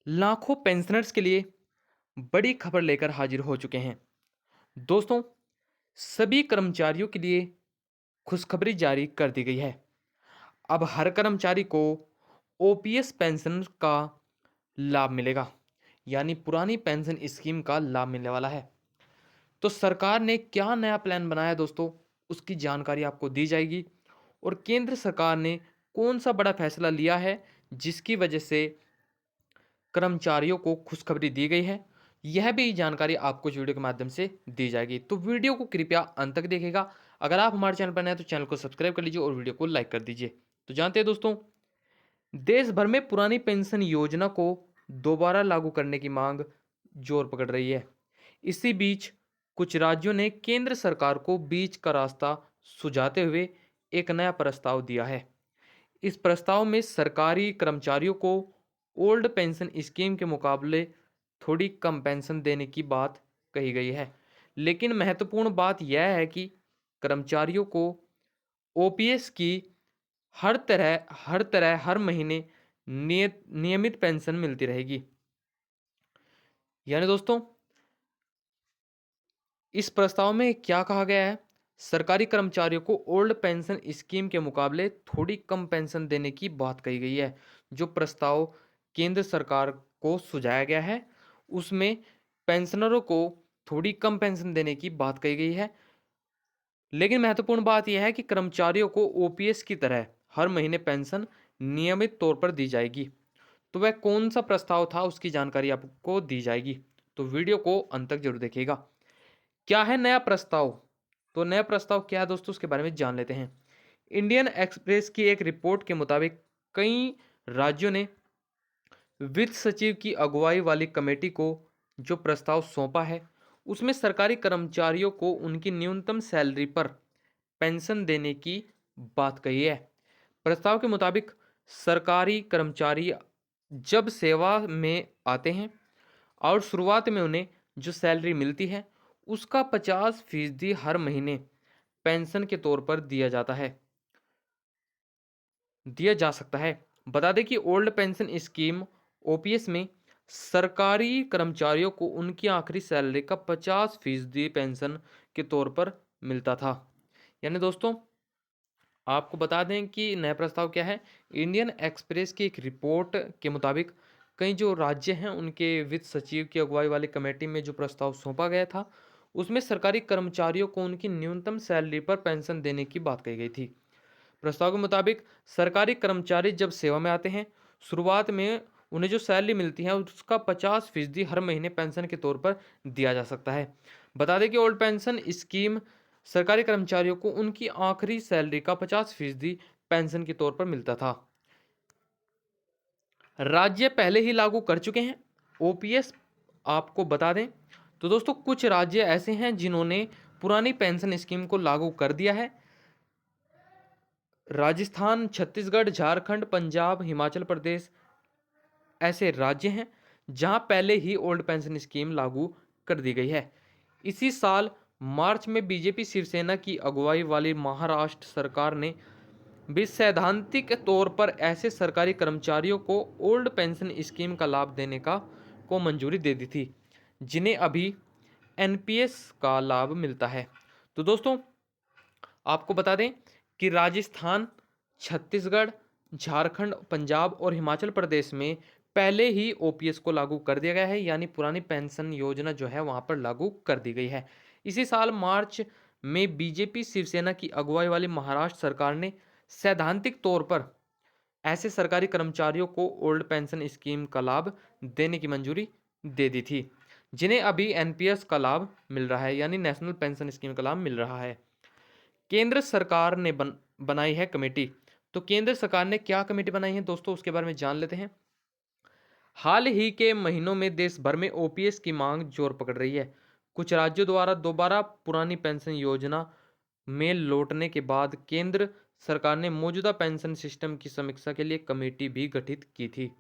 लाखों पेंशनर्स के लिए बड़ी खबर लेकर हाजिर हो चुके हैं। दोस्तों, सभी कर्मचारियों के लिए खुशखबरी जारी कर दी गई है। अब हर कर्मचारी को ओपीएस पेंशन का लाभ मिलेगा, यानी पुरानी पेंशन स्कीम का लाभ मिलने वाला है। तो सरकार ने क्या नया प्लान बनाया दोस्तों, उसकी जानकारी आपको दी जाएगी। और केंद्र सरकार ने कौन सा बड़ा फैसला लिया है जिसकी वजह से कर्मचारियों को खुशखबरी दी गई है, यह भी जानकारी आपको इस वीडियो के माध्यम से दी जाएगी। तो वीडियो को कृपया अंत तक देखिएगा। अगर आप हमारे चैनल पर नए हैं तो चैनल को सब्सक्राइब कर लीजिए और वीडियो को लाइक कर दीजिए। तो जानते हैं दोस्तों, देश भर में पुरानी पेंशन योजना को दोबारा लागू करने की मांग जोर पकड़ रही है। इसी बीच कुछ राज्यों ने केंद्र सरकार को बीच का रास्ता सुझाते हुए एक नया प्रस्ताव दिया है। इस प्रस्ताव में सरकारी कर्मचारियों को ओल्ड पेंशन स्कीम के मुकाबले थोड़ी कम पेंशन देने की बात कही गई है। लेकिन महत्वपूर्ण बात यह है कि कर्मचारियों को ओपीएस की हर तरह हर महीने नियमित पेंशन मिलती रहेगी। यानी दोस्तों, इस प्रस्ताव में क्या कहा गया है, सरकारी कर्मचारियों को ओल्ड पेंशन स्कीम के मुकाबले थोड़ी कम पेंशन देने की बात कही गई है। जो प्रस्ताव केंद्र सरकार को सुझाया गया है उसमें पेंशनरों को थोड़ी कम पेंशन देने की बात कही गई है। लेकिन महत्वपूर्ण बात यह है कि कर्मचारियों को ओपीएस की तरह हर महीने पेंशन नियमित तौर पर दी जाएगी। तो वह कौन सा प्रस्ताव था उसकी जानकारी आपको दी जाएगी। तो वीडियो को अंत तक जरूर देखिएगा। क्या है नया प्रस्ताव? तो नया प्रस्ताव क्या है दोस्तों, उसके बारे में जान लेते हैं। इंडियन एक्सप्रेस की एक रिपोर्ट के मुताबिक कई राज्यों ने वित्त सचिव की अगुवाई वाली कमेटी को जो प्रस्ताव सौंपा है उसमें सरकारी कर्मचारियों को उनकी न्यूनतम सैलरी पर पेंशन देने की बात कही है। प्रस्ताव के मुताबिक सरकारी कर्मचारी जब सेवा में आते हैं और शुरुआत में उन्हें जो सैलरी मिलती है उसका 50% हर महीने पेंशन के तौर पर दिया जा सकता है। बता दें कि ओल्ड पेंशन स्कीम ओपीएस में सरकारी कर्मचारियों को उनकी आखिरी सैलरी का 50% पेंशन के तौर पर मिलता था। यानी दोस्तों, आपको बता दें कि नया प्रस्ताव क्या है। इंडियन एक्सप्रेस की एक रिपोर्ट के मुताबिक कई जो राज्य हैं उनके वित्त सचिव की अगुवाई वाली कमेटी में जो प्रस्ताव सौंपा गया था उसमें सरकारी कर्मचारियों को उनकी न्यूनतम सैलरी पर पेंशन देने की बात कही गई थी। प्रस्ताव के मुताबिक सरकारी कर्मचारी जब सेवा में आते हैं शुरुआत में उन्हें जो सैलरी मिलती है उसका 50% हर महीने पेंशन के तौर पर दिया जा सकता है। बता दें कि ओल्ड पेंशन स्कीम सरकारी कर्मचारियों को उनकी आखिरी सैलरी का 50% पेंशन के तौर पर मिलता था। राज्य पहले ही लागू कर चुके हैं ओपीएस, आपको बता दें। तो दोस्तों, कुछ राज्य ऐसे हैं जिन्होंने पुरानी पेंशन स्कीम को लागू कर दिया है। राजस्थान, छत्तीसगढ़, झारखंड, पंजाब, हिमाचल प्रदेश ऐसे राज्य हैं जहां पहले ही ओल्ड पेंशन स्कीम लागू कर दी गई है। इसी साल मार्च में बीजेपी शिवसेना की अगुवाई वाली महाराष्ट्र सरकार ने भी सैद्धांतिक तौर पर ऐसे सरकारी कर्मचारियों को ओल्ड पेंशन स्कीम का लाभ देने को मंजूरी दे दी थी जिन्हें अभी एनपीएस का लाभ मिलता है। तो दोस्तों, आपको बता दें कि राजस्थान, छत्तीसगढ़, झारखंड, पंजाब और हिमाचल प्रदेश में पहले ही ओपीएस को लागू कर दिया गया है, यानी पुरानी पेंशन योजना जो है वहां पर लागू कर दी गई है। इसी साल मार्च में बीजेपी शिवसेना की अगुवाई वाली महाराष्ट्र सरकार ने सैद्धांतिक तौर पर ऐसे सरकारी कर्मचारियों को ओल्ड पेंशन स्कीम का लाभ देने की मंजूरी दे दी थी जिन्हें अभी एनपीएस का लाभ मिल रहा है, यानी नेशनल पेंशन स्कीम का लाभ मिल रहा है। केंद्र सरकार ने बनाई है कमेटी। तो केंद्र सरकार ने क्या कमेटी बनाई है दोस्तों, उसके बारे में जान लेते हैं। हाल ही के महीनों में देश भर में ओपीएस की मांग जोर पकड़ रही है। कुछ राज्यों द्वारा दोबारा पुरानी पेंशन योजना में लौटने के बाद केंद्र सरकार ने मौजूदा पेंशन सिस्टम की समीक्षा के लिए कमेटी भी गठित की थी।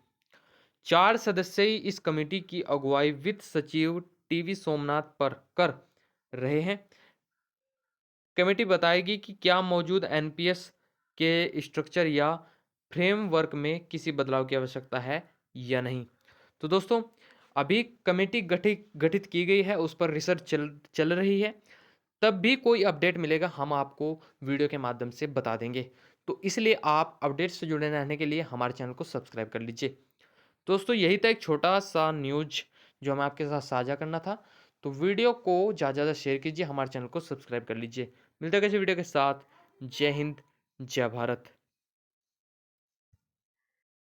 4 सदस्यीय इस कमेटी की अगुवाई वित्त सचिव टीवी सोमनाथ पर कर रहे हैं। कमेटी बताएगी कि क्या मौजूद एनपीएस के स्ट्रक्चर या फ्रेमवर्क में किसी बदलाव की आवश्यकता है या नहीं। तो दोस्तों अभी कमेटी गठित गठित की गई है, उस पर रिसर्च चल चल रही है। तब भी कोई अपडेट मिलेगा हम आपको वीडियो के माध्यम से बता देंगे। तो इसलिए आप अपडेट से जुड़े रहने के लिए हमारे चैनल को सब्सक्राइब कर लीजिए। दोस्तों यही था एक छोटा-सा न्यूज़ जो हमें आपके साथ साझा करना था। तो वीडियो को ज़्यादा से ज़्यादा शेयर कीजिए, हमारे चैनल को सब्सक्राइब कर लीजिए। मिलते हैं किसी वीडियो के साथ। जय हिंद, जय भारत।